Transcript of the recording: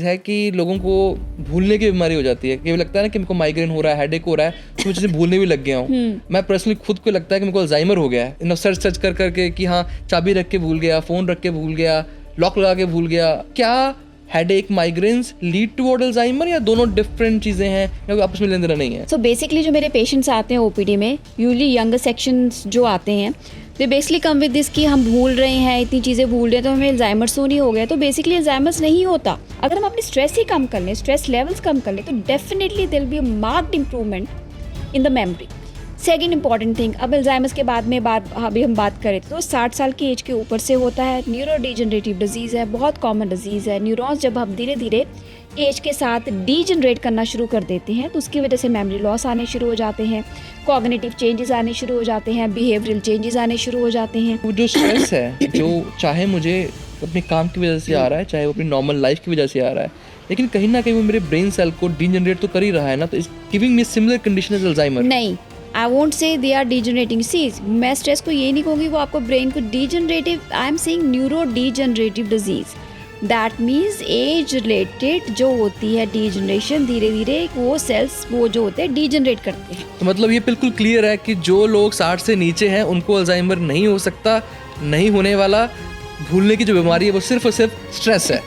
है कि लोगों को भूलने की बीमारी हो जाती है। कि लगता है ना कि मेरे को माइग्रेन हो रहा है, हेडेक हो रहा है, तो मैं चीज़ें भूलने भी लग गया हूँ। मैं पर्सनली खुद को लगता है कि मेरे को अल्जाइमर हो गया है, सर्च कर करके कि हाँ चाबी रख के भूल गया, फ़ोन रख के भूल गया, लॉक लगा के भूल गया। क्या headache migraines lead toward Alzheimer या दोनों डिफरेंट चीज़ें हैं या आपस में लेन देना नहीं है? सो बेसिकली जो मेरे पेशेंट्स आते हैं ओपीडी में, यूजली यंगर सेक्शंस जो आते हैं, तो बेसिकली कम विद दिस कि हम भूल रहे हैं, इतनी चीज़ें भूल रहे हैं, तो हमें अल्जाइमर्स तो नहीं हो गया। तो बेसिकली अल्जाइमर्स नहीं होता। अगर हम अपनी स्ट्रेस ही कम कर लें, स्ट्रेस लेवल्स कम कर लें, तो definitely there will be a marked improvement in the memory. Second important thing, अब अल्जाइमर्स के बाद में अभी हम बात करें तो 60 साल की एज के ऊपर से होता है। न्यूरो डिजनरेटिव डिजीज़ है, बहुत कॉमन डिजीज़ है। न्यूरॉन्स जब हम धीरे धीरे एज के साथ डीजनरेट करना शुरू कर देते हैं, तो उसकी वजह से मेमोरी लॉस आने शुरू हो जाते हैं, कॉग्निटिव चेंजेस आने शुरू हो जाते हैं, बिहेवियरल चेंजेस आने शुरू हो जाते हैं। वो जो स्ट्रेस है, जो चाहे मुझे अपने काम की वजह से आ रहा है, चाहे वो अपनी नॉर्मल लाइफ की वजह से आ रहा है, लेकिन कहीं ना कहीं वो मेरे ब्रेन सेल को डीजनरेट तो कर ही रहा है ना। तो is giving me similar condition as Alzheimer. नहीं, I won't say they are डीजनरेटिंग। सी, मैं स्ट्रेस को ये नहीं कहूँगी वो आपको ब्रेन को degenerative, I am saying neuro degenerative disease. That means age related जो होती है डीजनरेशन, धीरे धीरे वो सेल्स वो जो होते हैं डीजनरेट करते हैं। तो मतलब ये बिल्कुल क्लियर है कि जो लोग 60 से नीचे हैं उनको अल्जाइमर नहीं हो सकता, नहीं होने वाला। भूलने की जो बीमारी है वो सिर्फ और सिर्फ स्ट्रेस है।